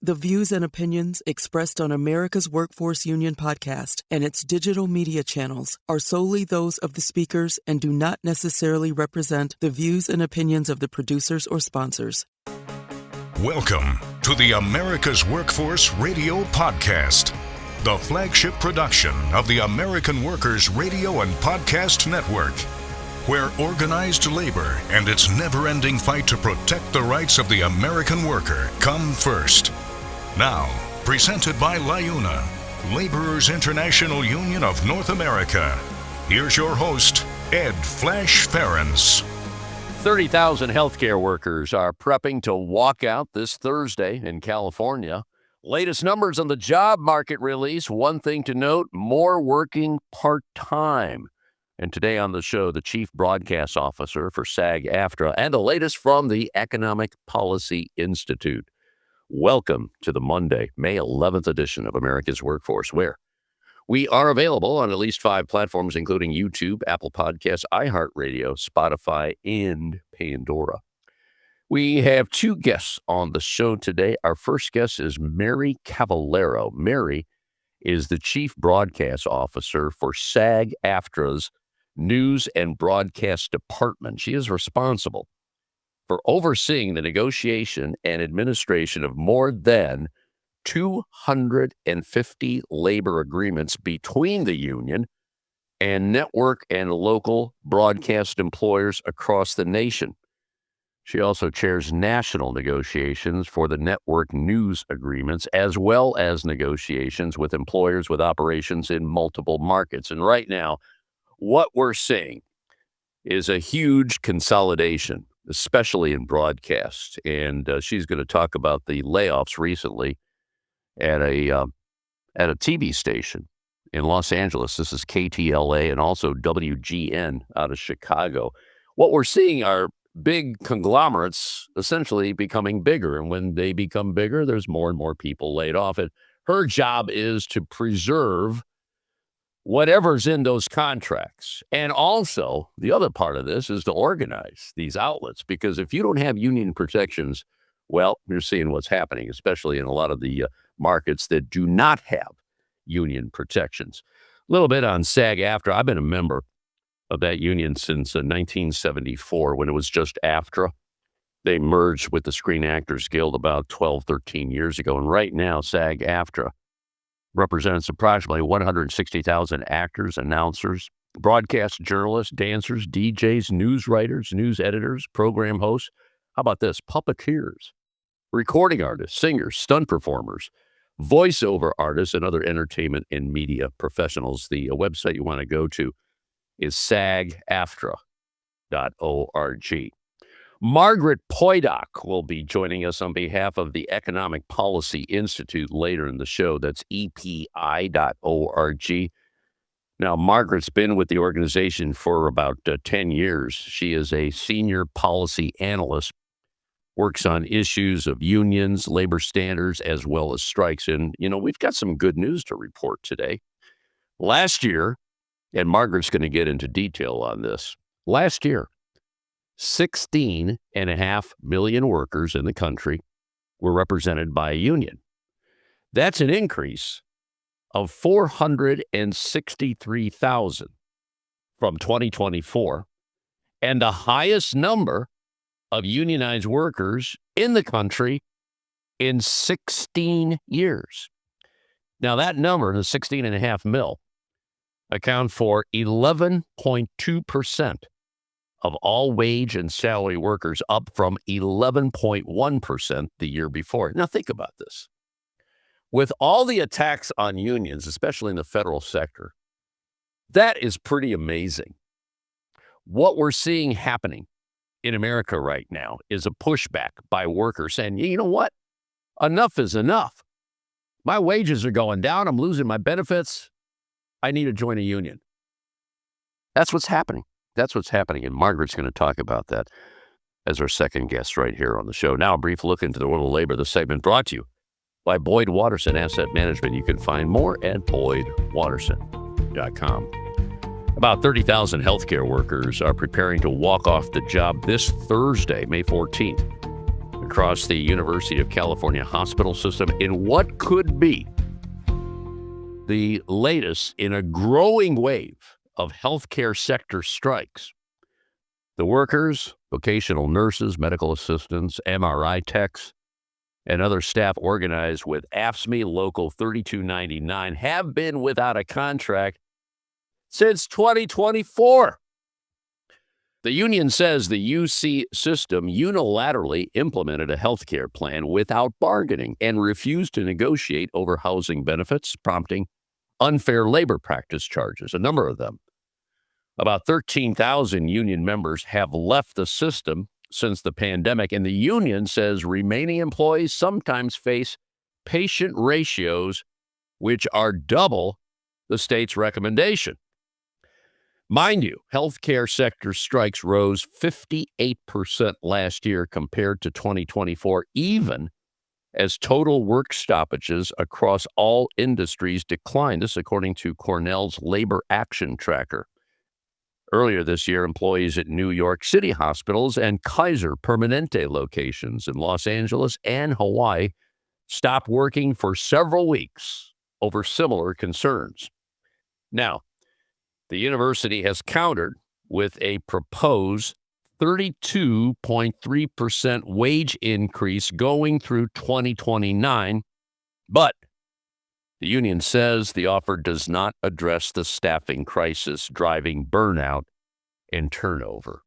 The views and opinions expressed on America's Workforce Union podcast and its digital media channels are solely those of the speakers and do not necessarily represent the views and opinions of the producers or sponsors. Welcome to the America's Workforce Radio podcast, the flagship production of the American Workers Radio and Podcast Network, where organized labor and its never-ending fight to protect the rights of the American worker come first. Now, presented by LIUNA, Laborers International Union of North America. Here's your host, Ed Flash Ferenc. 30,000 healthcare workers are prepping to walk out this Thursday in California. Latest numbers on the job market release. One thing to note, more working part-time. And today on the show, the Chief Broadcast Officer for SAG-AFTRA and the latest from the Economic Policy Institute. Welcome to the Monday, May 11th edition of America's Workforce, where we are available on at least 5 platforms, including YouTube, Apple Podcasts, iHeartRadio, Spotify, and Pandora. We have 2 guests on the show today. Our first guest is Mary Cavallaro. Mary is the Chief Broadcast Officer for SAG-AFTRA's News and Broadcast Department. She is responsible for overseeing the negotiation and administration of more than 250 labor agreements between the union and network and local broadcast employers across the nation. She also chairs national negotiations for the network news agreements, as well as negotiations with employers with operations in multiple markets. And right now, what we're seeing is a huge consolidation, especially in broadcast. And she's going to talk about the layoffs recently at a TV station in Los Angeles. This is KTLA and also WGN out of Chicago. What we're seeing are big conglomerates essentially becoming bigger. And when they become bigger, there's more and more people laid off. And her job is to preserve whatever's in those contracts. And also, the other part of this is to organize these outlets, because if you don't have union protections, well, you're seeing what's happening, especially in a lot of the markets that do not have union protections. A little bit on SAG-AFTRA. I've been a member of that union since 1974, when it was just AFTRA. They merged with the Screen Actors Guild about 12, 13 years ago. And right now, SAG-AFTRA represents approximately 160,000 actors, announcers, broadcast journalists, dancers, DJs, news writers, news editors, program hosts. How about this? Puppeteers, recording artists, singers, stunt performers, voiceover artists, and other entertainment and media professionals. The website you want to go to is SAG-AFTRA.org. Margaret Poydock will be joining us on behalf of the Economic Policy Institute later in the show. That's EPI.org. Now, Margaret's been with the organization for about 10 years. She is a senior policy analyst, works on issues of unions, labor standards, as well as strikes. And, we've got some good news to report today. Last year, and Margaret's going to get into detail on this, last year, 16.5 million workers in the country were represented by a union. That's an increase of 463,000 from 2024, and the highest number of unionized workers in the country in 16 years. Now, that number, the 16.5 mil, account for 11.2% of all wage and salary workers, up from 11.1% the year before. Now think about this. With all the attacks on unions, especially in the federal sector, that is pretty amazing. What we're seeing happening in America right now is a pushback by workers saying, you know what? Enough is enough. My wages are going down. I'm losing my benefits. I need to join a union. That's what's happening. That's what's happening, and Margaret's going to talk about that as our second guest right here on the show. Now, a brief look into the world of labor. The segment brought to you by Boyd Watterson Asset Management. You can find more at boydwatterson.com. About 30,000 healthcare workers are preparing to walk off the job this Thursday, May 14th. They're across the University of California hospital system in what could be the latest in a growing wave of healthcare sector strikes. The workers, vocational nurses, medical assistants, MRI techs, and other staff organized with AFSCME Local 3299 have been without a contract since 2024. The union says the UC system unilaterally implemented a healthcare plan without bargaining and refused to negotiate over housing benefits, prompting unfair labor practice charges, a number of them. About 13,000 union members have left the system since the pandemic, and the union says remaining employees sometimes face patient ratios which are double the state's recommendation. Mind you, healthcare sector strikes rose 58% last year compared to 2024, even as total work stoppages across all industries declined. This according to Cornell's Labor Action Tracker. Earlier this year, employees at New York City hospitals and Kaiser Permanente locations in Los Angeles and Hawaii stopped working for several weeks over similar concerns. Now, the university has countered with a proposed 32.3% wage increase going through 2029, but the union says the offer does not address the staffing crisis driving burnout and turnover.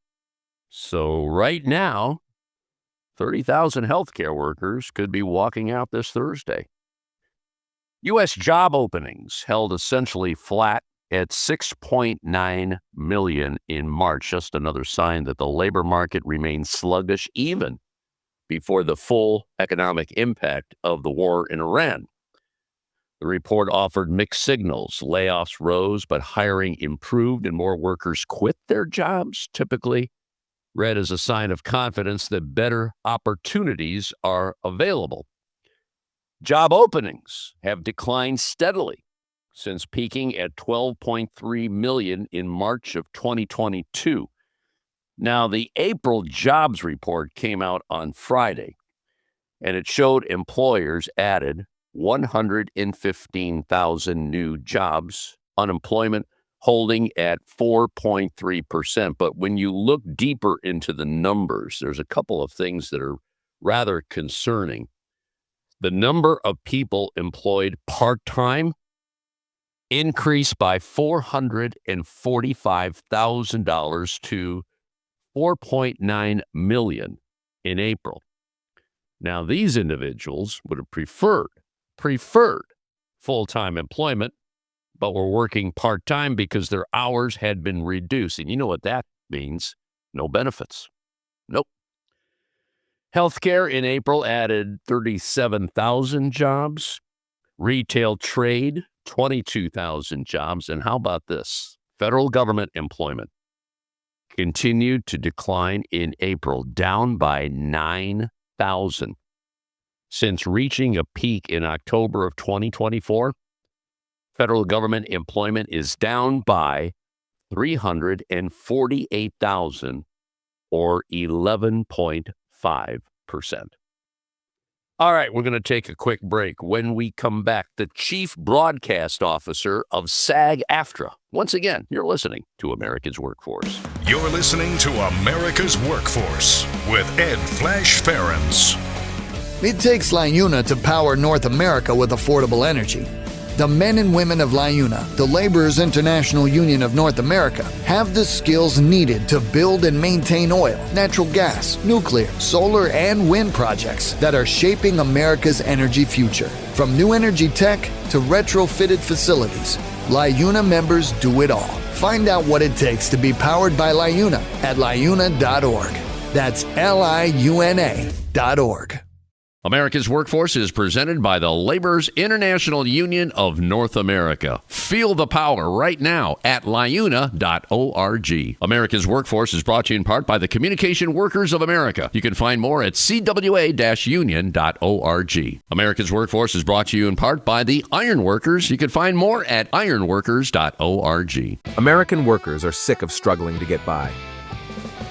So right now, 30,000 healthcare workers could be walking out this Thursday. U.S. job openings held essentially flat at 6.9 million in March, just another sign that the labor market remains sluggish even before the full economic impact of the war in Iran. The report offered mixed signals. Layoffs rose, but hiring improved and more workers quit their jobs, typically read as a sign of confidence that better opportunities are available. Job openings have declined steadily since peaking at 12.3 million in March of 2022. Now, the April jobs report came out on Friday, and it showed employers added 115,000 new jobs, unemployment holding at 4.3%. But when you look deeper into the numbers, there's a couple of things that are rather concerning. The number of people employed part-time increased by $445,000 to 4.9 million in April. Now, these individuals would have preferred full-time employment, but were working part-time because their hours had been reduced. And you know what that means? No benefits. Nope. Healthcare in April added 37,000 jobs. Retail trade, 22,000 jobs. And how about this? Federal government employment continued to decline in April, down by 9,000. Since reaching a peak in October of 2024, federal government employment is down by 348,000, or 11.5%. All right, we're going to take a quick break. When we come back, the Chief Broadcast Officer of SAG-AFTRA. Once again, you're listening to America's Workforce. You're listening to America's Workforce with Ed Flash Ferenc. It takes LiUNA to power North America with affordable energy. The men and women of LiUNA, the Laborers International Union of North America, have the skills needed to build and maintain oil, natural gas, nuclear, solar, and wind projects that are shaping America's energy future. From new energy tech to retrofitted facilities, LiUNA members do it all. Find out what it takes to be powered by LiUNA at liuna.org. That's liuna.org. America's Workforce is presented by the Laborers International Union of North America. Feel the power right now at liuna.org. America's Workforce is brought to you in part by the Communication Workers of America. You can find more at cwa-union.org. America's Workforce is brought to you in part by the Iron Workers. You can find more at ironworkers.org. American workers are sick of struggling to get by.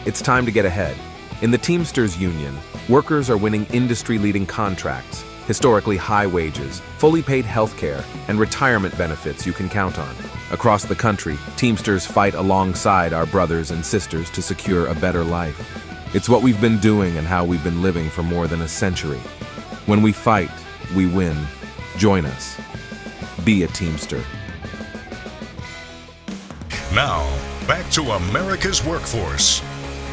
It's time to get ahead. In the Teamsters Union, workers are winning industry-leading contracts, historically high wages, fully paid health care, and retirement benefits you can count on. Across the country, Teamsters fight alongside our brothers and sisters to secure a better life. It's what we've been doing and how we've been living for more than a century. When we fight, we win. Join us. Be a Teamster. Now, back to America's Workforce.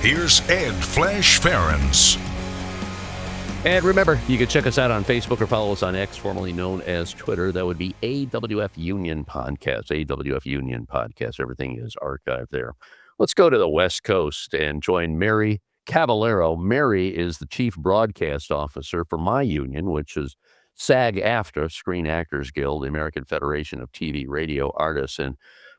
Here's Ed Flash Ferenc. And remember, you can check us out on Facebook or follow us on X, formerly known as Twitter. That would be AWF Union Podcast. AWF Union Podcast. Everything is archived there. Let's go to the West Coast and join Mary Cavallaro. Mary is the Chief Broadcast Officer for my union, which is SAG-AFTRA, Screen Actors Guild, the American Federation of TV Radio Artists. And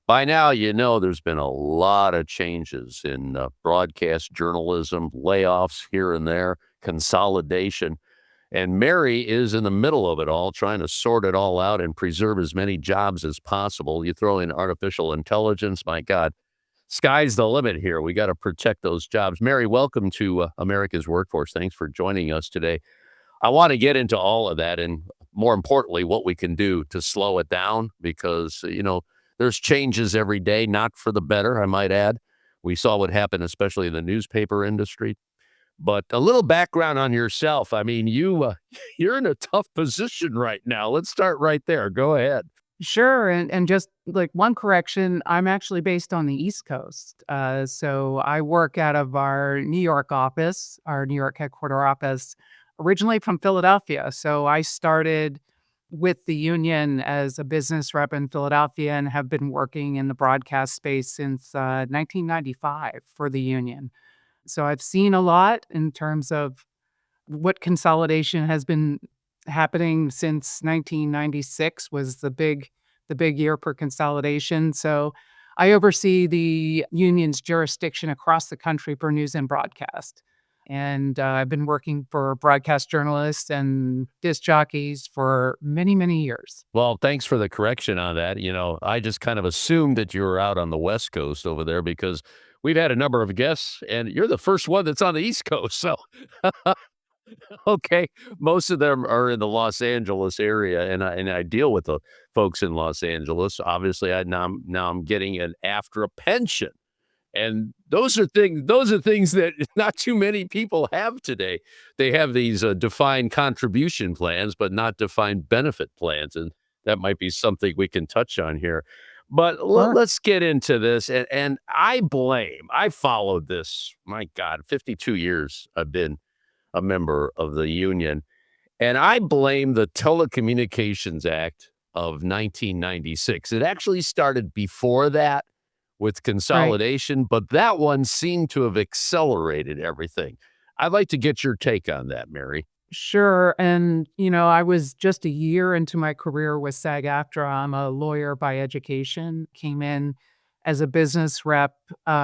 by now, you know there's been a lot of changes in broadcast journalism, layoffs here and there, consolidation. And Mary is in the middle of it all, trying to sort it all out and preserve as many jobs as possible. You throw in artificial intelligence, my God, sky's the limit here. We got to protect those jobs. Mary, welcome to America's Workforce. Thanks for joining us today. I want to get into all of that and, more importantly, what we can do to slow it down because, there's changes every day, not for the better, I might add. We saw what happened, especially in the newspaper industry. But a little background on yourself. I mean, you're in a tough position right now. Let's start right there. Go ahead. Sure. And just like one correction, I'm actually based on the East Coast. So I work out of our New York office, our New York headquarter office, originally from Philadelphia. So I started with the union as a business rep in Philadelphia and have been working in the broadcast space since 1995 for the union. So I've seen a lot in terms of what consolidation has been happening since 1996 was the big year for consolidation. So I oversee the union's jurisdiction across the country for news and broadcast. And I've been working for broadcast journalists and disc jockeys for many, many years. Well, thanks for the correction on that. I just kind of assumed that you were out on the West Coast over there because we've had a number of guests, and you're the first one that's on the East Coast. So, okay, most of them are in the Los Angeles area, and I deal with the folks in Los Angeles. Obviously, now I'm getting an AFTRA pension. And those are things that not too many people have today. They have these defined contribution plans, but not defined benefit plans. And that might be something we can touch on here. But Sure. let's get into this. And I followed this, my God, 52 years I've been a member of the union. And I blame the Telecommunications Act of 1996. It actually started before that, with consolidation, but that one seemed to have accelerated everything. I'd like to get your take on that, Mary. Sure. And, I was just a year into my career with SAG-AFTRA. I'm a lawyer by education, came in as a business rep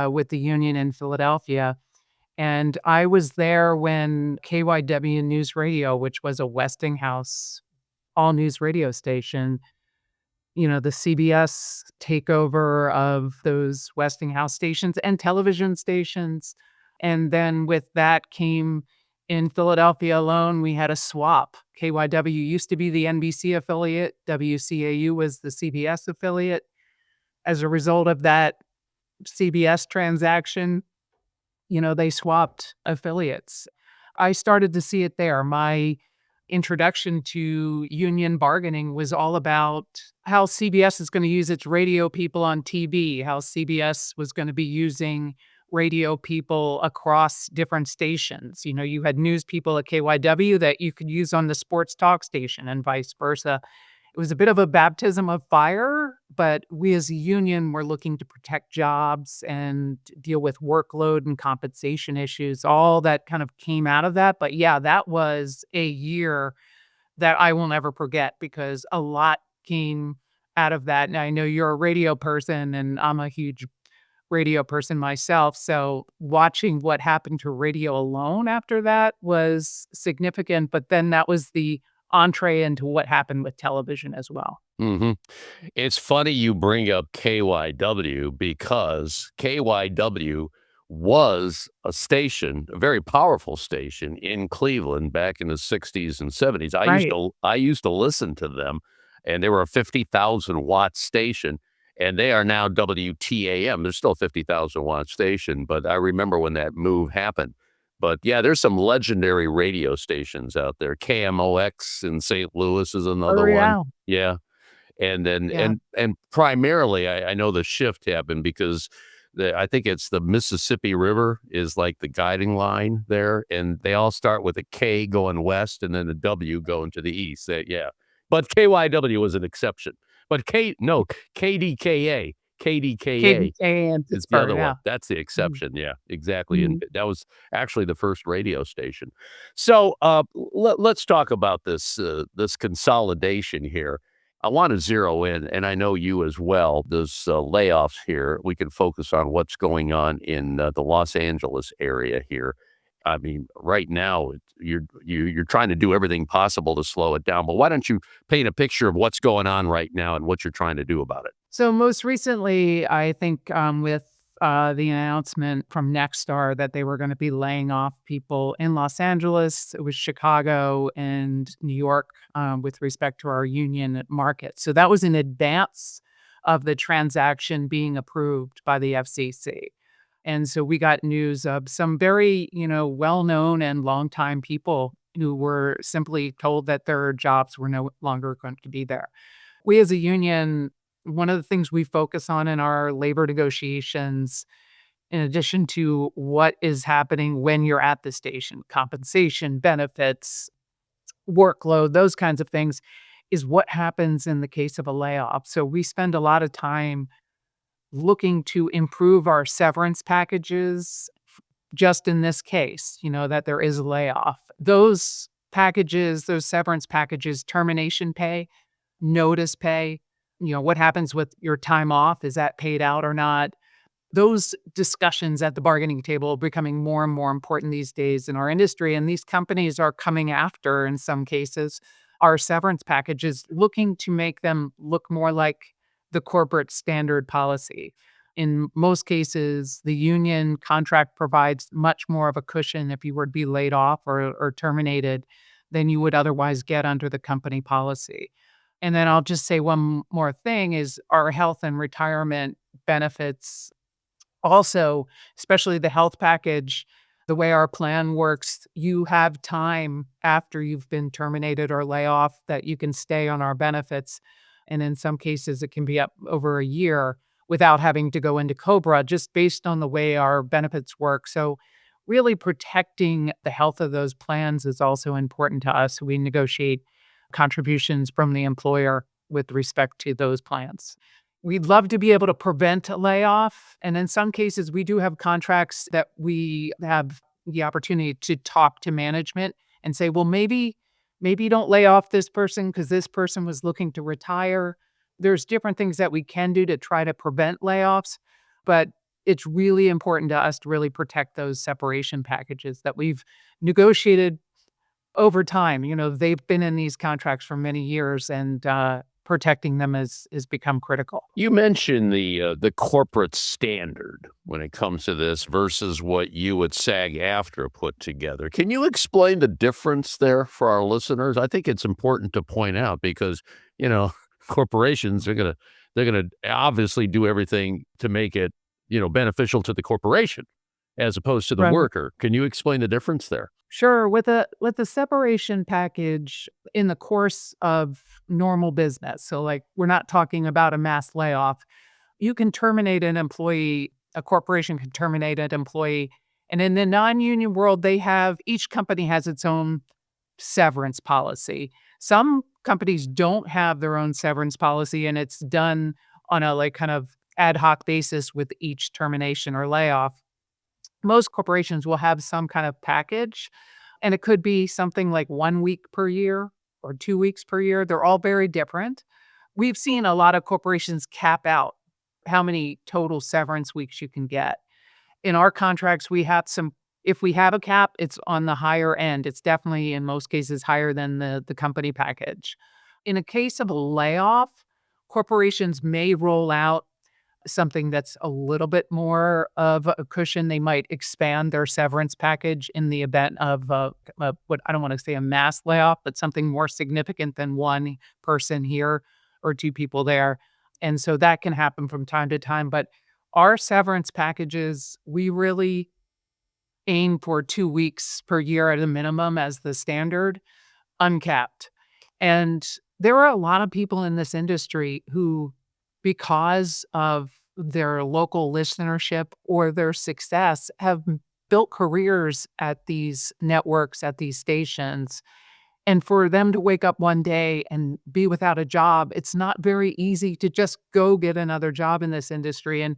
with the union in Philadelphia. And I was there when KYW News Radio, which was a Westinghouse all-news radio station, the CBS takeover of those Westinghouse stations and television stations. And then with that came, in Philadelphia alone, we had a swap. KYW used to be the NBC affiliate. WCAU was the CBS affiliate. As a result of that CBS transaction, they swapped affiliates. I started to see it there. My introduction to union bargaining was all about how CBS is going to use its radio people on TV, how CBS was going to be using radio people across different stations. You had news people at KYW that you could use on the sports talk station and vice versa. It was a bit of a baptism of fire, but we as a union were looking to protect jobs and deal with workload and compensation issues. All that kind of came out of that. But yeah, that was a year that I will never forget because a lot came out of that. And I know you're a radio person and I'm a huge radio person myself. So watching what happened to radio alone after that was significant. But then that was the entree into what happened with television as well. Mm-hmm. It's funny you bring up KYW because KYW was a station, a very powerful station in Cleveland back in the 60s and 70s. Right. I used to listen to them, and they were a 50,000 watt station, and they are now WTAM. They're still a 50,000 watt station, but I remember when that move happened. But yeah, there's some legendary radio stations out there. KMOX in St. Louis is another Oh, yeah. one. Yeah. And then Yeah. and primarily I know the shift happened because I think it's the Mississippi River is like the guiding line there, and they all start with a K going west and then a W going to the east. Yeah. But KYW was an exception. But KDKA. KDKA KDK and is the Pittsburgh, other yeah. one. That's the Mhm. exception. Yeah, exactly. Mhm. And that was actually the first radio station. So let's talk about this consolidation here. I want to zero in, and I know you as well. Those layoffs here. We can focus on what's going on in the Los Angeles area here. I mean, right now you're trying to do everything possible to slow it down. But why don't you paint a picture of what's going on right now and what you're trying to do about it? So most recently, I think with the announcement from Nexstar that they were going to be laying off people in Los Angeles, it was Chicago and New York with respect to our union market. So that was in advance of the transaction being approved by the FCC. And so we got news of some very, well-known and longtime people who were simply told that their jobs were no longer going to be there. We as a union, one of the things we focus on in our labor negotiations, in addition to what is happening when you're at the station, compensation, benefits, workload, those kinds of things, is what happens in the case of a layoff. So we spend a lot of time looking to improve our severance packages just in this case, that there is a layoff. Those packages, those severance packages, termination pay, notice pay, what happens with your time off? Is that paid out or not? Those discussions at the bargaining table are becoming more and more important these days in our industry. And these companies are coming after, in some cases, our severance packages, looking to make them look more like the corporate standard policy. In most cases, the union contract provides much more of a cushion if you were to be laid off or terminated than you would otherwise get under the company policy. And then I'll just say one more thing is our health and retirement benefits also, especially the health package, the way our plan works, you have time after you've been terminated or lay off that you can stay on our benefits. And in some cases, it can be up over a year without having to go into COBRA, just based on the way our benefits work. So really protecting the health of those plans is also important to us. We negotiate contributions from the employer with respect to those plans. We'd love to be able to prevent a layoff. And in some cases, we do have contracts that we have the opportunity to talk to management and say, well, maybe don't lay off this person because this person was looking to retire. There's different things that we can do to try to prevent layoffs, but it's really important to us to really protect those separation packages that we've negotiated over time. They've been in these contracts for many years, and protecting them has become critical. You mentioned the corporate standard when it comes to this versus what you at SAG-AFTRA put together. Can you explain the difference there for our listeners? I think it's important to point out because, corporations are they're gonna obviously do everything to make it, beneficial to the corporation as opposed to the Right. worker. Can you explain the difference there? Sure. With the separation package in the course of normal business, so like we're not talking about a mass layoff, you can terminate an employee, a corporation can terminate an employee. And in the non-union world, each company has its own severance policy. Some companies don't have their own severance policy, and it's done on a kind of ad hoc basis with each termination or layoff. Most corporations will have some kind of package, and it could be something like 1 week per year or 2 weeks per year. They're all very different. We've seen a lot of corporations cap out how many total severance weeks you can get. In our contracts, if we have a cap, it's on the higher end. It's definitely, in most cases, higher than the company package. In a case of a layoff, corporations may roll out something that's a little bit more of a cushion. They might expand their severance package in the event of what I don't want to say a mass layoff, but something more significant than one person here or two people there. And so that can happen from time to time. But our severance packages, we really aim for 2 weeks per year at a minimum as the standard, uncapped. And there are a lot of people in this industry who, because of their local listenership or their success, have built careers at these networks, at these stations. And for them to wake up one day and be without a job, it's not very easy to just go get another job in this industry. And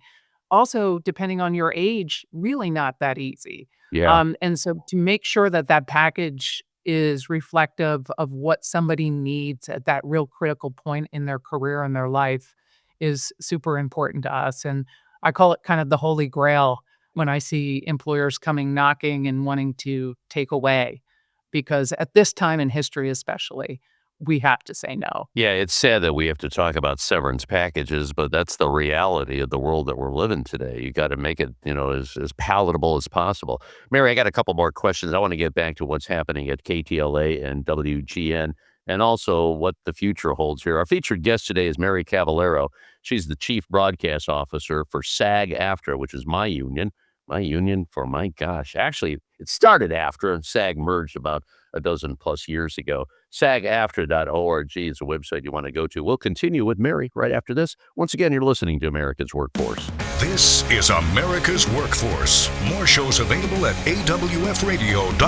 also, depending on your age, really not that easy. Yeah. And so to make sure that that package is reflective of what somebody needs at that real critical point in their career and their life is super important to us. And I call it kind of the holy grail when I see employers coming knocking and wanting to take away, because at this time in history especially, we have to say no. Yeah, it's sad that we have to talk about severance packages, but that's the reality of the world that we're living today. You got to make it, as palatable as possible. Mary, I got a couple more questions. I want to get back to what's happening at KTLA and WGN and also what the future holds here. Our featured guest today is Mary Cavallaro. She's the Chief Broadcast Officer for SAG-AFTRA, which is my union. My union for, my gosh, actually, it started after and SAG merged about a dozen plus years ago. SAG-AFTRA.org is a website you want to go to. We'll continue with Mary right after this. Once again, you're listening to America's Workforce. This is America's Workforce. More shows available at awfradio.com.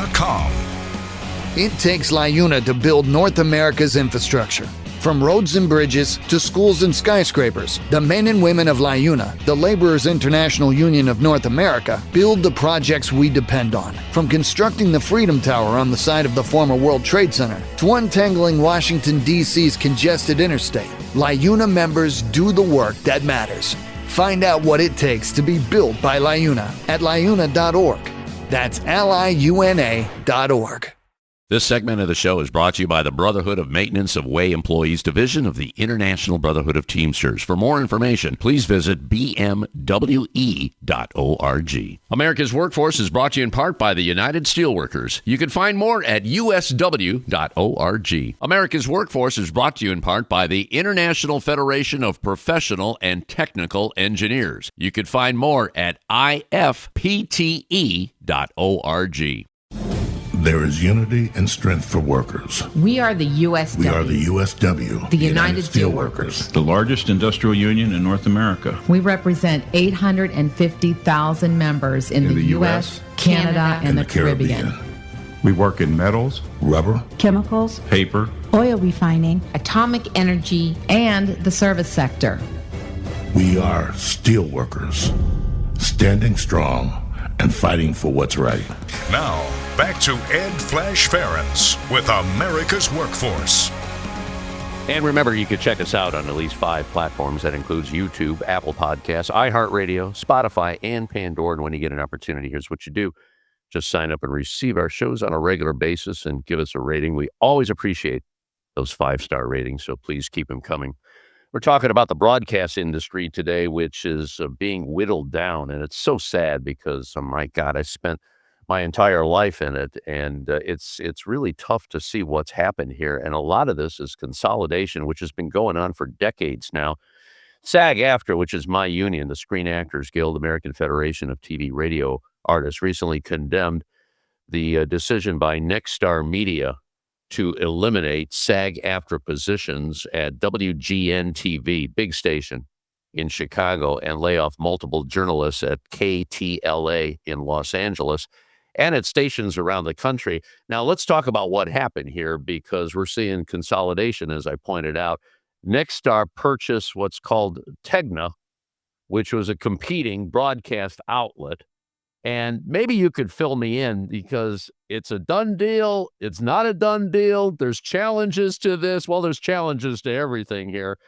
It takes LIUNA to build North America's infrastructure. From roads and bridges to schools and skyscrapers, the men and women of LIUNA, the Laborers International Union of North America, build the projects we depend on. From constructing the Freedom Tower on the site of the former World Trade Center to untangling Washington, D.C.'s congested interstate, LIUNA members do the work that matters. Find out what it takes to be built by LIUNA at liuna.org. That's liuna.org. This segment of the show is brought to you by the Brotherhood of Maintenance of Way Employees Division of the International Brotherhood of Teamsters. For more information, please visit bmwe.org. America's Workforce is brought to you in part by the United Steelworkers. You can find more at usw.org. America's Workforce is brought to you in part by the International Federation of Professional and Technical Engineers. You can find more at ifpte.org. There is unity and strength for workers. We are the USW. We are the USW. The United Steelworkers. The largest industrial union in North America. We represent 850,000 members in the U.S., Canada, and the Caribbean. We work in metals, rubber, chemicals, paper, oil refining, atomic energy, and the service sector. We are steelworkers, standing strong and fighting for what's right. Now, back to Ed Flash Ferenc with America's Workforce. And remember, you can check us out on at least 5 platforms. That includes YouTube, Apple Podcasts, iHeartRadio, Spotify, and Pandora. And when you get an opportunity, here's what you do. Just sign up and receive our shows on a regular basis and give us a rating. We always appreciate those 5-star ratings, so please keep them coming. We're talking about the broadcast industry today, which is being whittled down. And it's so sad because, oh my God, I spent my entire life in it. And it's really tough to see what's happened here. And a lot of this is consolidation, which has been going on for decades now. SAG-AFTRA, which is my union, the Screen Actors Guild, American Federation of TV Radio Artists, recently condemned the decision by Nexstar Media to eliminate SAG-AFTRA positions at WGN-TV, big station in Chicago, and lay off multiple journalists at KTLA in Los Angeles and at stations around the country. Now, let's talk about what happened here, because we're seeing consolidation, as I pointed out. Nexstar purchased what's called Tegna, which was a competing broadcast outlet. And maybe you could fill me in, because it's a done deal. It's not a done deal. There's challenges to this. Well, there's challenges to everything here.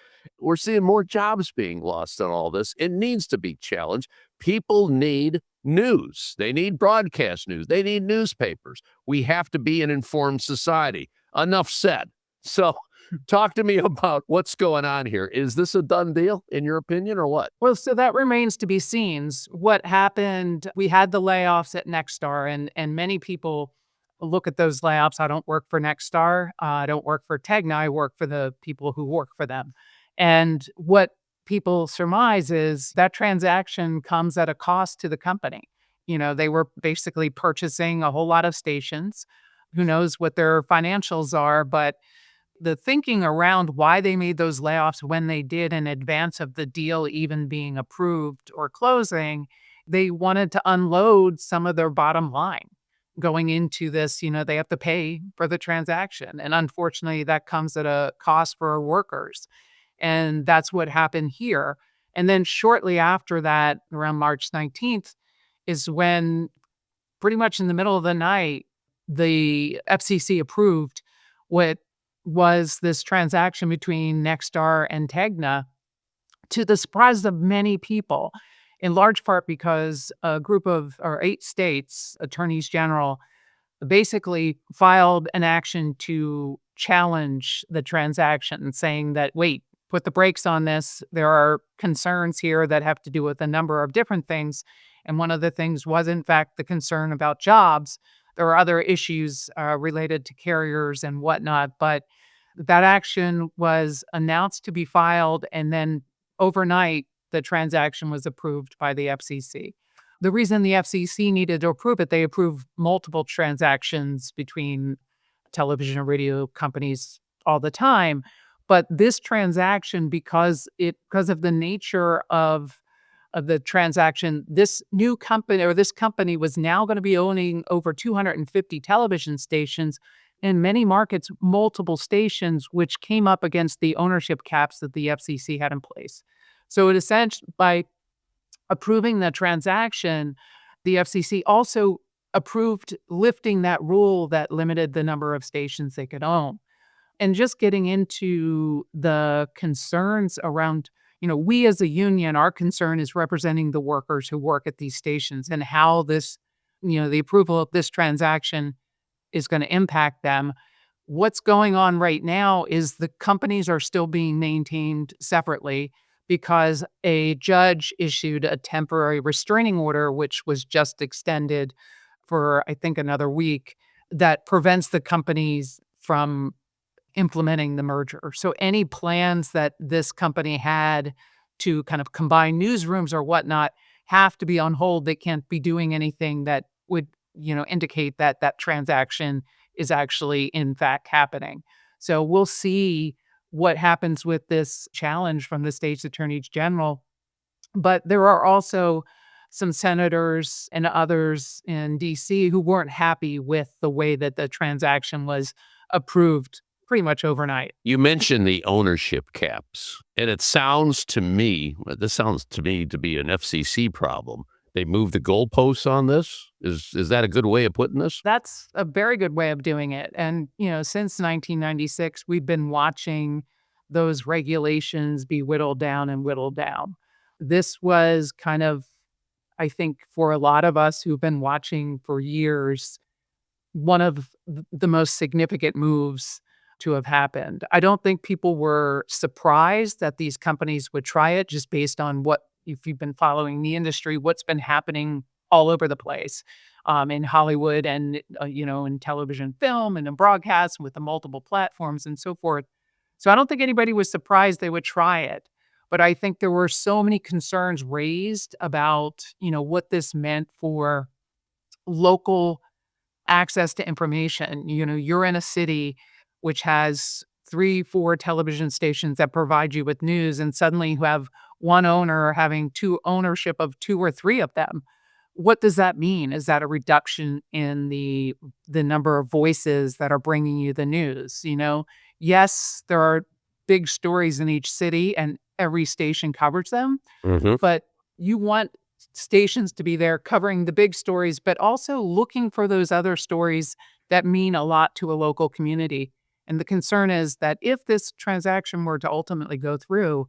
We're seeing more jobs being lost on all this. It needs to be challenged. People need news. They need broadcast news. They need newspapers. We have to be an informed society. Enough said. So Talk to me about what's going on here. Is this a done deal, in your opinion, or what? Well, so that remains to be seen. What happened, we had the layoffs at Nexstar, and many people look at those layoffs. I don't work for Nexstar. I don't work for Tegna. I work for the people who work for them. And what people surmise is that transaction comes at a cost to the company. They were basically purchasing a whole lot of stations. Who knows what their financials are, but the thinking around why they made those layoffs when they did in advance of the deal even being approved or closing, they wanted to unload some of their bottom line going into this. They have to pay for the transaction. And unfortunately, that comes at a cost for workers. And that's what happened here. And then shortly after that, around March 19th, is when pretty much in the middle of the night, the FCC approved what was this transaction between Nexstar and Tegna, to the surprise of many people, in large part because a group of 8 states attorneys general basically filed an action to challenge the transaction, saying that, wait, put the brakes on this. There are concerns here that have to do with a number of different things. And one of the things was, in fact, the concern about jobs. There are other issues related to carriers and whatnot, but that action was announced to be filed, and then overnight, the transaction was approved by the FCC. The reason the FCC needed to approve it, they approved multiple transactions between television and radio companies all the time. But this transaction, because of the nature of the transaction, this new company, or this company, was now going to be owning over 250 television stations, in many markets, multiple stations, which came up against the ownership caps that the FCC had in place. So it essentially, by approving the transaction, the FCC also approved lifting that rule that limited the number of stations they could own. And just getting into the concerns around, we as a union, our concern is representing the workers who work at these stations, and how this, the approval of this transaction is going to impact them. What's going on right now is the companies are still being maintained separately because a judge issued a temporary restraining order, which was just extended for, I think, another week, that prevents the companies from implementing the merger. So any plans that this company had to kind of combine newsrooms or whatnot have to be on hold. They can't be doing anything that would, indicate that that transaction is actually in fact happening. So we'll see what happens with this challenge from the state's attorneys general. But there are also some senators and others in D.C. who weren't happy with the way that the transaction was approved pretty much overnight. You mentioned the ownership caps, and this sounds to me to be an FCC problem. They moved the goalposts on this. Is that a good way of putting this? That's a very good way of doing it. And, since 1996, we've been watching those regulations be whittled down and whittled down. This was kind of, I think, for a lot of us who've been watching for years, one of the most significant moves to have happened. I don't think people were surprised that these companies would try it, just based on what, if you've been following the industry, what's been happening all over the place in Hollywood and, in television, film, and in broadcast, with the multiple platforms and so forth. So I don't think anybody was surprised they would try it. But I think there were so many concerns raised about, what this meant for local access to information. You're in a city which has 3-4 television stations that provide you with news, and suddenly you have one owner having ownership of 2 or 3 of them. What does that mean? Is that a reduction in the number of voices that are bringing you the news? Yes, there are big stories in each city, and every station covers them. Mm-hmm. But you want stations to be there covering the big stories, but also looking for those other stories that mean a lot to a local community. And the concern is that if this transaction were to ultimately go through,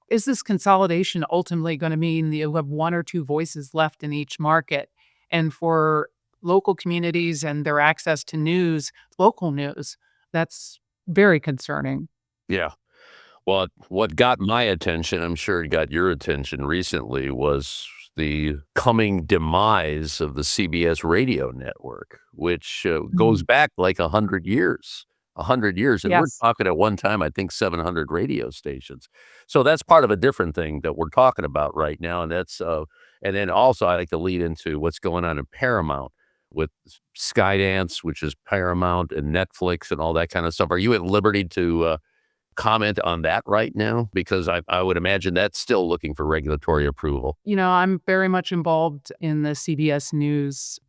is this consolidation ultimately going to mean that you'll have 1 or 2 voices left in each market? And for local communities and their access to news, local news, that's very concerning. Yeah. Well, what got my attention, I'm sure it got your attention recently, was the coming demise of the CBS radio network, which goes Mhm. back like 100 years. 100 years. And we're Yes. talking at one time, I think 700 radio stations. So that's part of a different thing that we're talking about right now. And and then also I like to lead into what's going on in Paramount with Skydance, which is Paramount and Netflix and all that kind of stuff. Are you at liberty to comment on that right now? Because I would imagine that's still looking for regulatory approval. I'm very much involved in the CBS News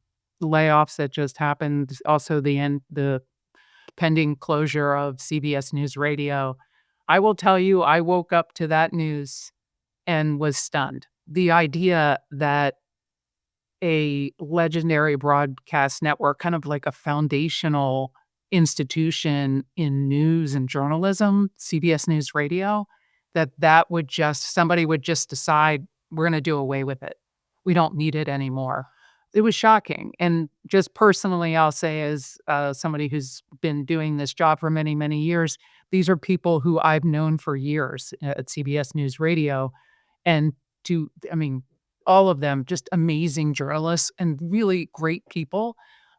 layoffs that just happened. Also, the pending closure of CBS News Radio. I will tell you, I woke up to that news and was stunned. The idea that a legendary broadcast network, kind of like a foundational institution in news and journalism, CBS News Radio, that would just somebody would just decide we're going to do away with it. We don't need it anymore. It was shocking. And just personally, I'll say, as somebody who's been doing this job for many, many years, these are people who I've known for years at CBS News Radio. And I mean, all of them just amazing journalists and really great people.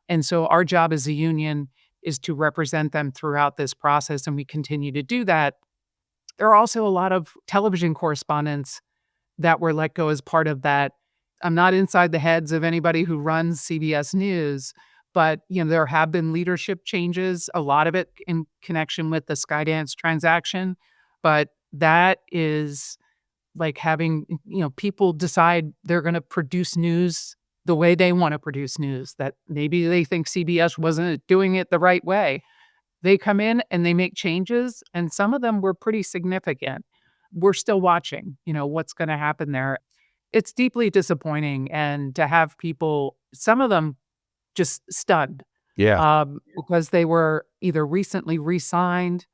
And so our job as a union is to represent them throughout this process, and we continue to do that. There are also a lot of television correspondents that were let go as part of that. I'm not inside the heads of anybody who runs CBS News, but there have been leadership changes, a lot of it in connection with the Skydance transaction. But that is like having, people decide they're going to produce news the way they want to produce news, that maybe they think CBS wasn't doing it the right way. They come in and they make changes, and some of them were pretty significant. We're still watching, what's going to happen there. It's deeply disappointing, and to have people, some of them just stunned, Yeah. because they were either recently re-signed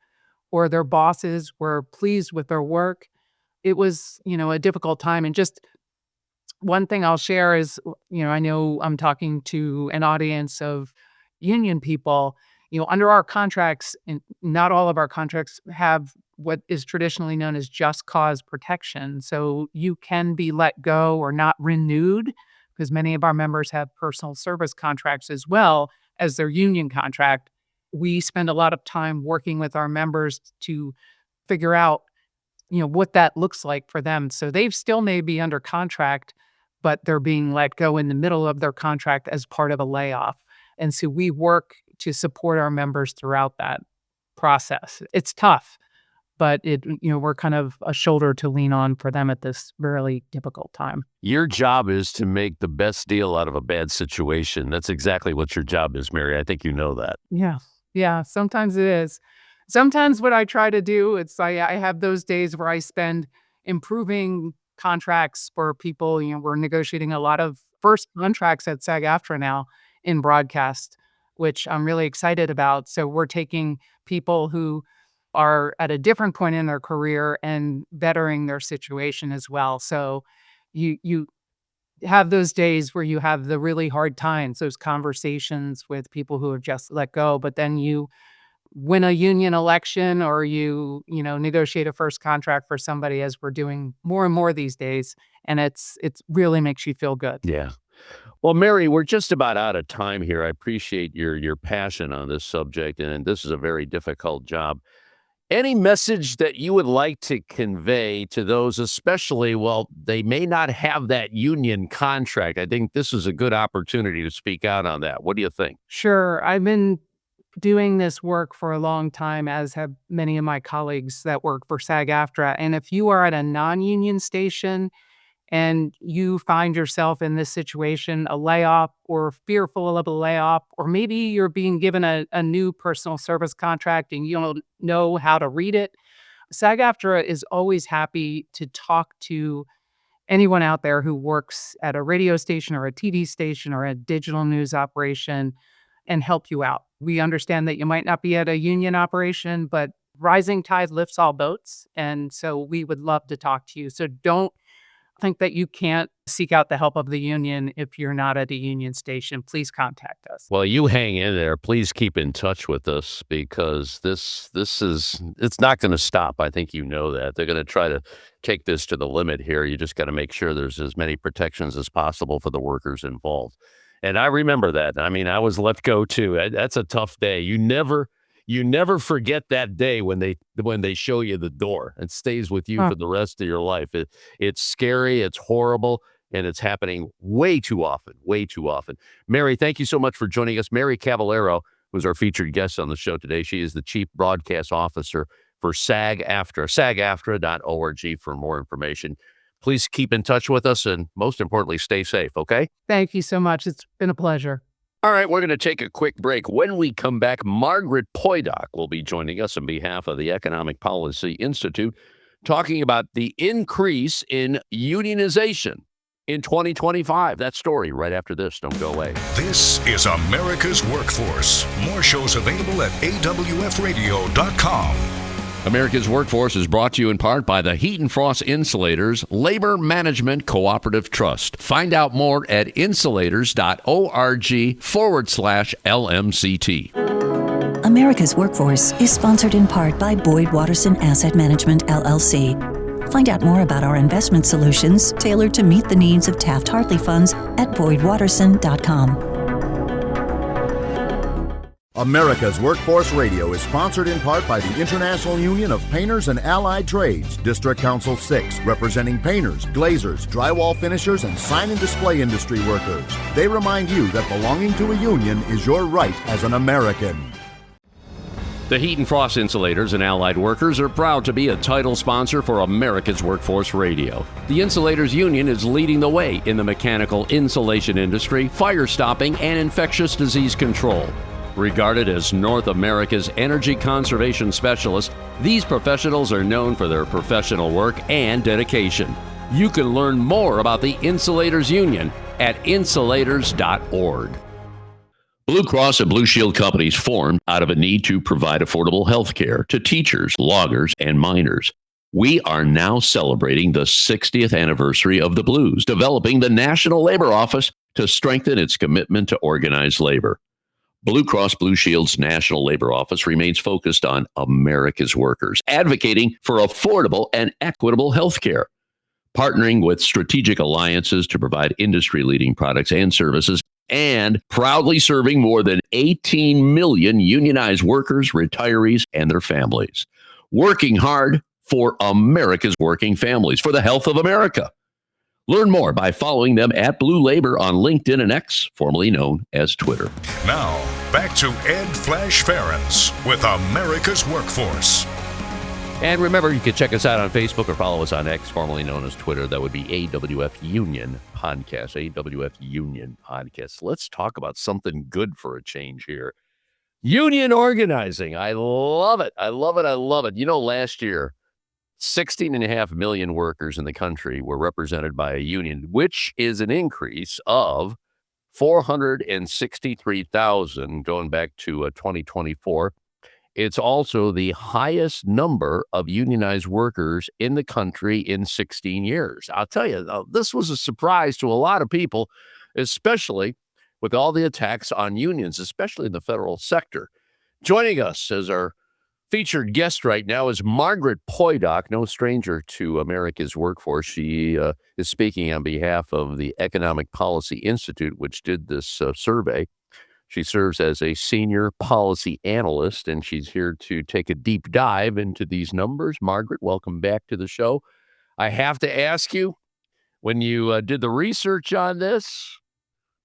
or their bosses were pleased with their work. It was, a difficult time. And just one thing I'll share is, I know I'm talking to an audience of union people. Under our contracts, and not all of our contracts have what is traditionally known as just cause protection. So you can be let go or not renewed, because many of our members have personal service contracts as well as their union contract. We spend a lot of time working with our members to figure out what that looks like for them. So they still may be under contract, but they're being let go in the middle of their contract as part of a layoff. And so we work to support our members throughout that process. It's tough, but we're kind of a shoulder to lean on for them at this really difficult time. Your job is to make the best deal out of a bad situation. That's exactly what your job is, Mary. I think you know that. Yeah. Yeah. Sometimes it is. Sometimes what I try to do, I have those days where I spend improving contracts for people. We're negotiating a lot of first contracts at SAG-AFTRA now in broadcast, which I'm really excited about. So we're taking people who are at a different point in their career and bettering their situation as well. So you have those days where you have the really hard times, those conversations with people who have just let go, but then you win a union election, or you negotiate a first contract for somebody, as we're doing more and more these days, and it's really makes you feel good. Yeah. Well, Mary, we're just about out of time here. I appreciate your passion on this subject, and this is a very difficult job. Any message that you would like to convey to those, especially, they may not have that union contract? I think this is a good opportunity to speak out on that. What do you think? Sure. I've been doing this work for a long time, as have many of my colleagues that work for SAG-AFTRA. And if you are at a non-union station and you find yourself in this situation, a layoff, or fearful of a layoff, or maybe you're being given a new personal service contract and you don't know how to read it, SAG-AFTRA is always happy to talk to anyone out there who works at a radio station or a TV station or a digital news operation and help you out. We understand that you might not be at a union operation, but rising tide lifts all boats. And so we would love to talk to you. So don't think that you can't seek out the help of the union if you're not at a union station, please contact us. Well, you hang in there. Please keep in touch with us because it's not going to stop. I think you know that. They're going to try to take this to the limit here. You just got to make sure there's as many protections as possible for the workers involved. And I remember that. I mean, I was let go too. That's a tough day. You never forget that day when they show you the door. It stays with you for the rest of your life. It's scary, it's horrible, and it's happening way too often. Mary, thank you so much for joining us. Mary Cavallaro was our featured guest on the show today. She is the Chief Broadcast Officer for SAG-AFTRA, SAG-AFTRA.org for more information. Please keep in touch with us, and most importantly, stay safe, okay? Thank you so much. It's been a pleasure. All right, we're going to take a quick break. When we come back, Margaret Poydock will be joining us on behalf of the Economic Policy Institute, talking about the increase in unionization in 2025. That story right after this. Don't go away. This is America's Workforce. More shows available at awfradio.com. America's Workforce is brought to you in part by the Heat and Frost Insulators Labor Management Cooperative Trust. Find out more at insulators.org/LMCT. America's Workforce is sponsored in part by Boyd Watterson Asset Management, LLC. Find out more about our investment solutions tailored to meet the needs of Taft-Hartley funds at boydwatterson.com. America's Workforce Radio is sponsored in part by the International Union of Painters and Allied Trades, District Council 6, representing painters, glazers, drywall finishers, and sign and display industry workers. They remind you that belonging to a union is your right as an American. The Heat and Frost Insulators and Allied Workers are proud to be a title sponsor for America's Workforce Radio. The Insulators Union is leading the way in the mechanical insulation industry, fire stopping, and infectious disease control. Regarded as North America's energy conservation specialists, these professionals are known for their professional work and dedication. You can learn more about the Insulators Union at insulators.org. Blue Cross and Blue Shield companies formed out of a need to provide affordable health care to teachers, loggers, and miners. We are now celebrating the 60th anniversary of the Blues, developing the National Labor Office to strengthen its commitment to organized labor. Blue Cross Blue Shield's National Labor Office remains focused on America's workers, advocating for affordable and equitable health care, partnering with strategic alliances to provide industry-leading products and services, and proudly serving more than 18 million unionized workers, retirees, and their families. Working hard for America's working families, for the health of America. Learn more by following them at Blue Labor on LinkedIn and X, formerly known as Twitter. Now, back to Ed Flash Ferenc with America's Workforce. And remember, you can check us out on Facebook or follow us on X, formerly known as Twitter. That would be AWF Union Podcast, AWF Union Podcast. Let's talk about something good for a change here. Union organizing. I love it. I love it. I love it. You know, last year, 16.5 million workers in the country were represented by a union, which is an increase of 463,000 going back to 2024. It's also the highest number of unionized workers in the country in 16 years. I'll tell you, this was a surprise to a lot of people, especially with all the attacks on unions, especially in the federal sector. Joining us as our featured guest right now is Margaret Poydock, no stranger to America's Workforce. She is speaking on behalf of the Economic Policy Institute, which did this survey. She serves as a senior policy analyst, and she's here to take a deep dive into these numbers. Margaret, welcome back to the show. I have to ask you, when you did the research on this,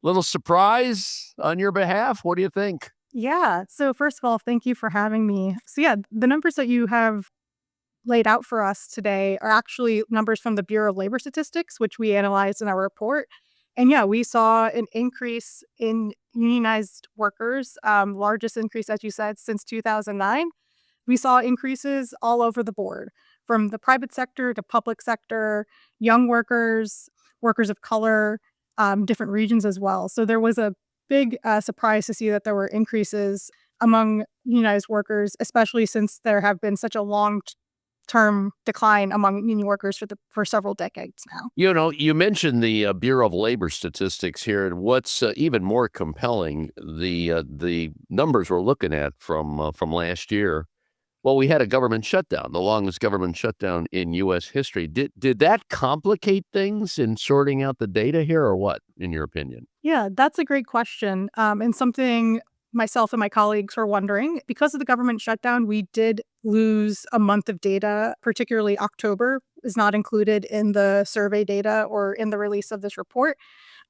little surprise on your behalf. What do you think? Yeah. So first of all, thank you for having me. So yeah, the numbers that you have laid out for us today are actually numbers from the Bureau of Labor Statistics, which we analyzed in our report. And yeah, we saw an increase in unionized workers, largest increase, as you said, since 2009. We saw increases all over the board, from the private sector to public sector, young workers, workers of color, different regions as well. So there was a big surprise to see that there were increases among unionized workers, especially since there have been such a long term decline among union workers for several decades now. You mentioned the Bureau of Labor Statistics here, and what's even more compelling, the numbers we're looking at from last year. Well, we had a government shutdown, the longest government shutdown in U.S. history. Did that complicate things in sorting out the data here, or what, in your opinion? Yeah, that's a great question, and something myself and my colleagues were wondering. Because of the government shutdown, we did lose a month of data, particularly October is not included in the survey data or in the release of this report.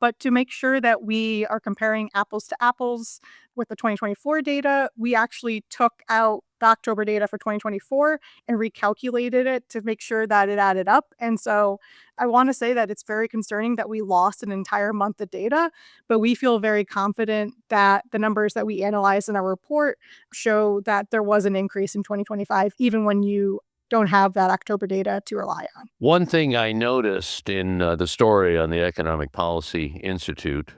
But to make sure that we are comparing apples to apples with the 2024 data, we actually took out the October data for 2024 and recalculated it to make sure that it added up. And so I want to say that it's very concerning that we lost an entire month of data, but we feel very confident that the numbers that we analyzed in our report show that there was an increase in 2025, even when you don't have that October data to rely on. One thing I noticed in the story on the Economic Policy Institute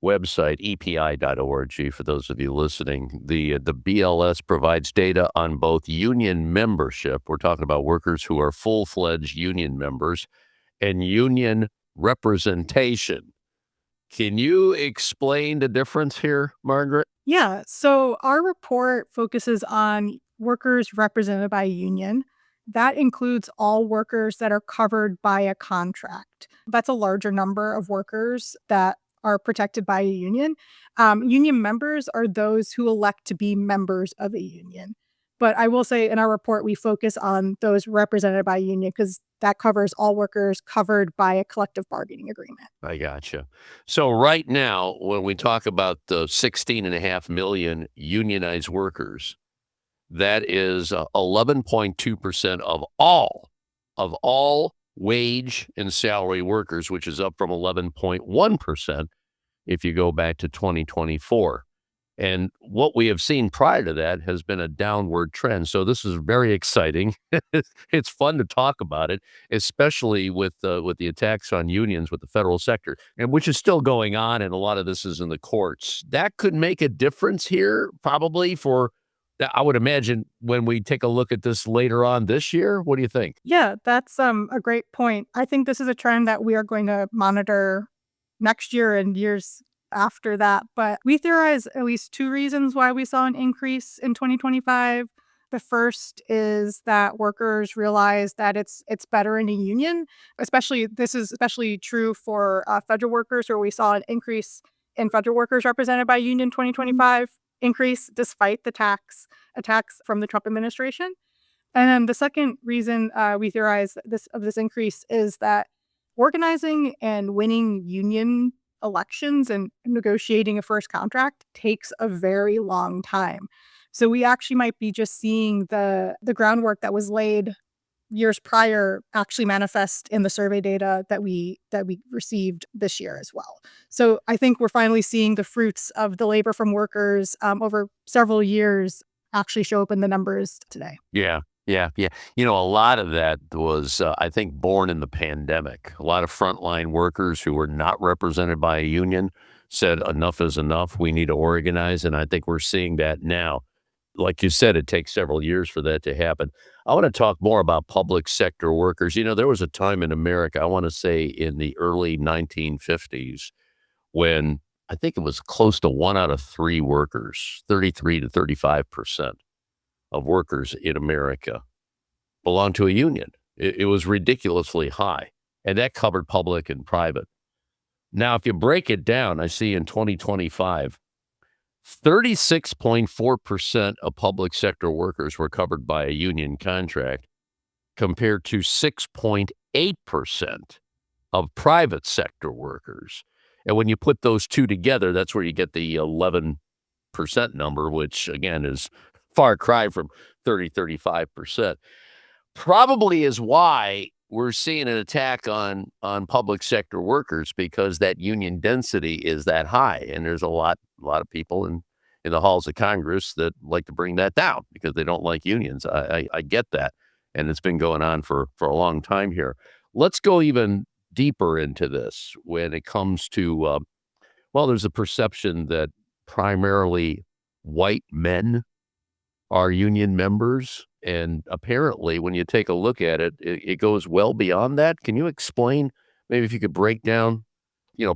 website, epi.org, for those of you listening, the BLS provides data on both union membership. We're talking about workers who are full-fledged union members, and union representation. Can you explain the difference here, Margaret? Yeah, so our report focuses on workers represented by a union. That includes all workers that are covered by a contract. That's a larger number of workers that are protected by a union. Union members are those who elect to be members of a union. But I will say in our report, we focus on those represented by a union because that covers all workers covered by a collective bargaining agreement. I gotcha. So right now, when we talk about the 16.5 million unionized workers, that is 11.2% of all wage and salary workers, which is up from 11.1% if you go back to 2024. And what we have seen prior to that has been a downward trend. So this is very exciting. It's fun to talk about it, especially with the attacks on unions with the federal sector, and which is still going on. And a lot of this is in the courts. That could make a difference here, probably for, I would imagine, when we take a look at this later on this year. What do you think? Yeah, that's a great point. I think this is a trend that we are going to monitor next year and years after that. But we theorize at least two reasons why we saw an increase in 2025. The first is that workers realize that it's better in a union. This is especially true for federal workers, where we saw an increase in federal workers represented by union 2025 increase despite the attacks from the Trump administration. And then the second reason we theorize this increase is that organizing and winning union elections and negotiating a first contract takes a very long time. So we actually might be just seeing the groundwork that was laid years prior actually manifest in the survey data that we received this year as well. So I think we're finally seeing the fruits of the labor from workers over several years actually show up in the numbers today. Yeah. A lot of that was, I think, born in the pandemic. A lot of frontline workers who were not represented by a union said enough is enough. We need to organize. And I think we're seeing that now. Like you said, it takes several years for that to happen. I want to talk more about public sector workers. There was a time in America, I want to say in the early 1950s, when I think it was close to 1 out of 3 workers, 33 to 35% of workers in America belonged to a union. It was ridiculously high, and that covered public and private. Now, if you break it down, I see in 2025, 36.4% of public sector workers were covered by a union contract, compared to 6.8% of private sector workers. And when you put those two together, that's where you get the 11% number, which again is far cry from 35%. Probably is why we're seeing an attack on public sector workers, because that union density is that high. And there's a lot of people in the halls of Congress that like to bring that down because they don't like unions. I get that. And it's been going on for a long time here. Let's go even deeper into this when it comes to, there's a perception that primarily white men are union members. And apparently, when you take a look at it, it goes well beyond that. Can you explain, maybe if you could break down,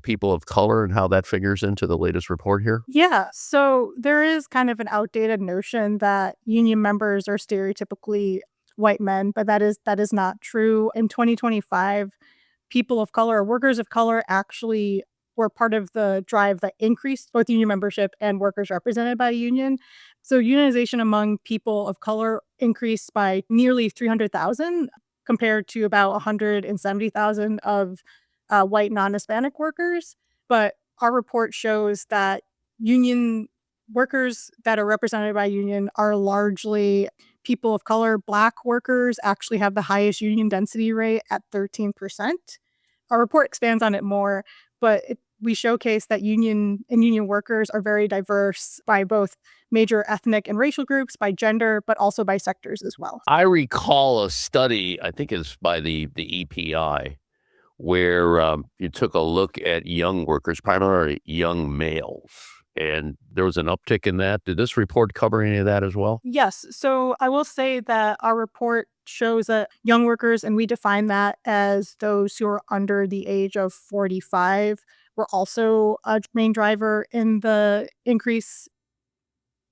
people of color and how that figures into the latest report here? Yeah, so there is kind of an outdated notion that union members are stereotypically white men, but that is not true. In 2025, people of color, workers of color actually were part of the drive that increased both union membership and workers represented by a union. So unionization among people of color increased by nearly 300,000 compared to about 170,000 of white non-Hispanic workers. But our report shows that union workers that are represented by union are largely people of color. Black workers actually have the highest union density rate at 13%. Our report expands on it more, but we showcase that union workers are very diverse by both major ethnic and racial groups, by gender, but also by sectors as well. I recall a study, I think it's by the EPI, where you took a look at young workers, primarily young males, and there was an uptick in that. Did this report cover any of that as well? Yes. So I will say that our report shows that young workers, and we define that as those who are under the age of 45, were also a main driver in the increase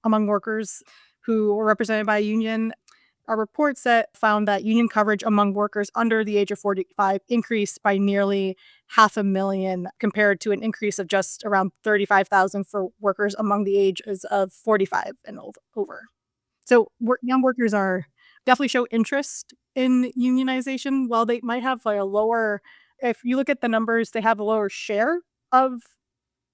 among workers who were represented by a union. Our report found that union coverage among workers under the age of 45 increased by nearly 500,000 compared to an increase of just around 35,000 for workers among the ages of 45 and over. So young workers definitely show interest in unionization. While they might have a lower, if you look at the numbers, they have a lower share of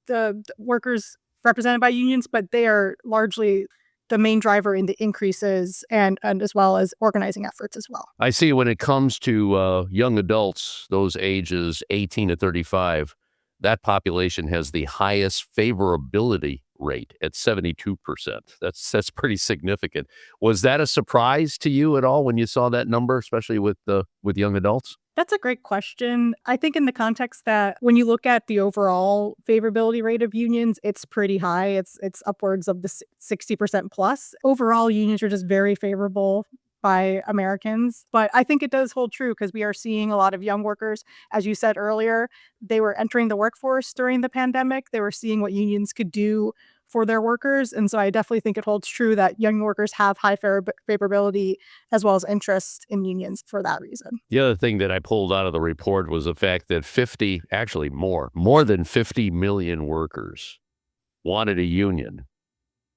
the workers represented by unions, but they are largely the main driver in the increases and as well as organizing efforts as well. I see when it comes to young adults, those ages 18 to 35, that population has the highest favorability rate at 72%. That's pretty significant. Was that a surprise to you at all when you saw that number, especially with young adults? That's a great question. I think in the context that when you look at the overall favorability rate of unions, it's pretty high. It's upwards of the 60% plus. Overall, unions are just very favorable by Americans. But I think it does hold true because we are seeing a lot of young workers. As you said earlier, they were entering the workforce during the pandemic. They were seeing what unions could do for their workers. And so I definitely think it holds true that young workers have high favorability as well as interest in unions for that reason. The other thing that I pulled out of the report was the fact that more than 50 million workers wanted a union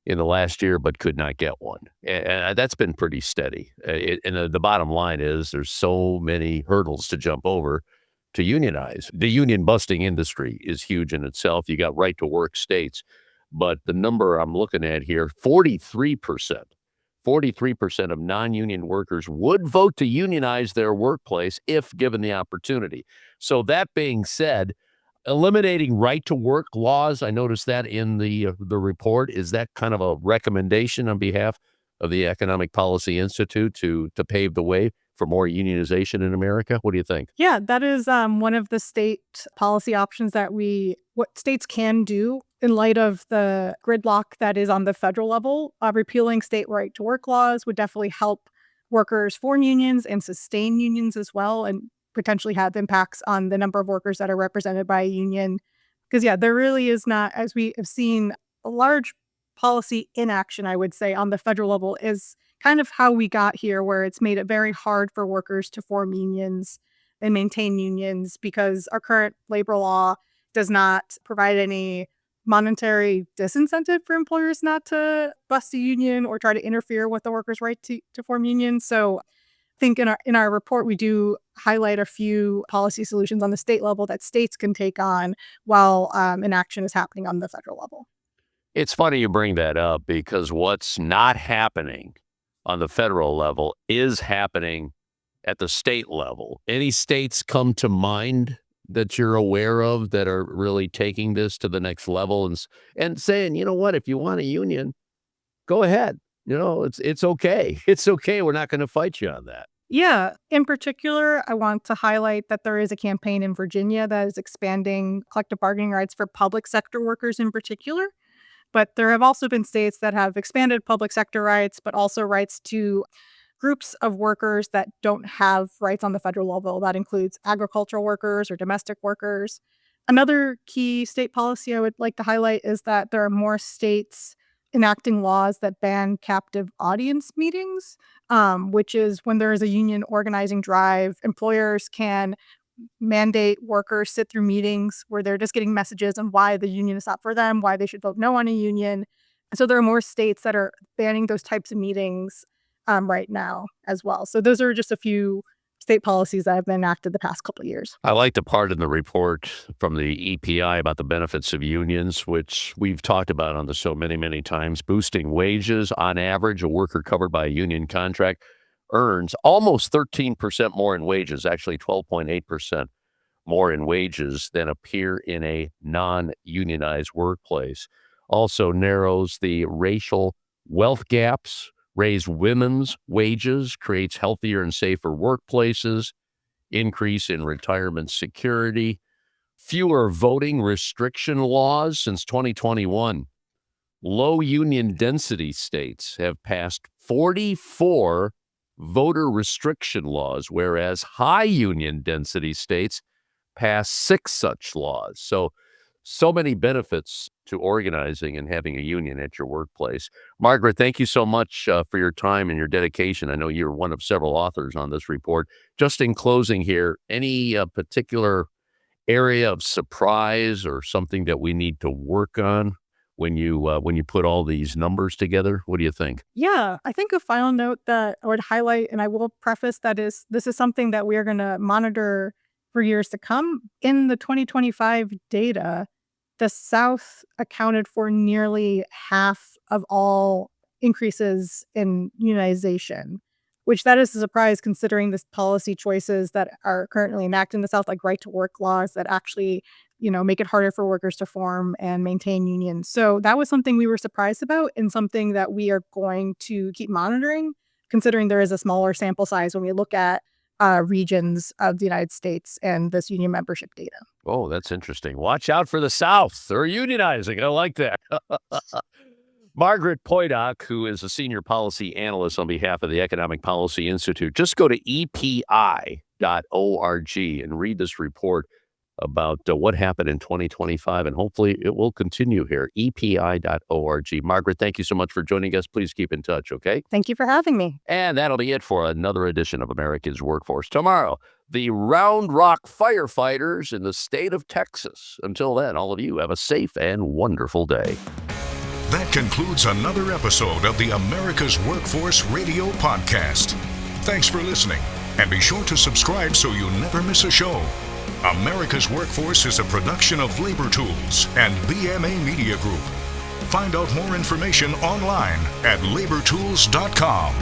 in the last year but could not get one. And that's been pretty steady. And the bottom line is there's so many hurdles to jump over to unionize. The union busting industry is huge in itself. You got right to work states. But the number I'm looking at here, 43% of non-union workers would vote to unionize their workplace if given the opportunity. So that being said, eliminating right to work laws, I noticed that in the report. Is that kind of a recommendation on behalf of the Economic Policy Institute to pave the way for more unionization in America? What do you think? Yeah, that is one of the state policy options that what states can do in light of the gridlock that is on the federal level. Repealing state right to work laws would definitely help workers form unions and sustain unions as well, and potentially have impacts on the number of workers that are represented by a union. Because there really is not, as we have seen, a large policy inaction, I would say, on the federal level is kind of how we got here, where it's made it very hard for workers to form unions and maintain unions because our current labor law does not provide any monetary disincentive for employers not to bust a union or try to interfere with the workers' right to form unions. So I think in our report, we do highlight a few policy solutions on the state level that states can take on while inaction is happening on the federal level. It's funny you bring that up because what's not happening on the federal level is happening at the state level. Any states come to mind that you're aware of that are really taking this to the next level and saying, you know what, if you want a union, go ahead. It's okay. It's okay. We're not going to fight you on that. Yeah. In particular, I want to highlight that there is a campaign in Virginia that is expanding collective bargaining rights for public sector workers in particular. But there have also been states that have expanded public sector rights, but also rights to groups of workers that don't have rights on the federal level. That includes agricultural workers or domestic workers. Another key state policy I would like to highlight is that there are more states enacting laws that ban captive audience meetings, which is when there is a union organizing drive, employers can mandate workers sit through meetings where they're just getting messages on why the union is not for them, why they should vote no on a union. And so there are more states that are banning those types of meetings right now as well. So those are just a few state policies that have been enacted the past couple of years. I like the part in the report from the EPI about the benefits of unions, which we've talked about on the show many, many times. Boosting wages. On average, a worker covered by a union contract earns almost 13% more in wages, actually 12.8% more in wages than a peer in a non-unionized workplace. Also narrows the racial wealth gaps, raise women's wages, creates healthier and safer workplaces, increase in retirement security, fewer voting restriction laws since 2021. Low union density states have passed 44 voter restriction laws, whereas high union density states passed 6 such laws. So many benefits to organizing and having a union at your workplace. Margaret, thank you so much for your time and your dedication. I know you're one of several authors on this report. Just in closing here, any particular area of surprise or something that we need to work on when you put all these numbers together? What do you think? Yeah, I think a final note that I would highlight, and I will preface that is this is something that we are going to monitor for years to come. In the 2025 data, the South accounted for nearly half of all increases in unionization, which that is a surprise considering the policy choices that are currently enacted in the South, like right-to-work laws that actually, make it harder for workers to form and maintain unions. So that was something we were surprised about and something that we are going to keep monitoring, considering there is a smaller sample size when we look at regions of the United States and this union membership data. Oh, that's interesting. Watch out for the South. They're unionizing. I like that. Margaret Poydock, who is a senior policy analyst on behalf of the Economic Policy Institute, just go to epi.org and read this report about what happened in 2025, and hopefully it will continue here. epi.org. Margaret, thank you so much for joining us. Please keep in touch, okay? Thank you for having me. And that'll be it for another edition of America's Workforce. Tomorrow, the Round Rock firefighters in the state of Texas. Until then, all of you have a safe and wonderful day. That concludes another episode of the America's Workforce Radio Podcast. Thanks for listening, and be sure to subscribe so you never miss a show. America's Workforce is a production of Labor Tools and BMA Media Group. Find out more information online at labortools.com.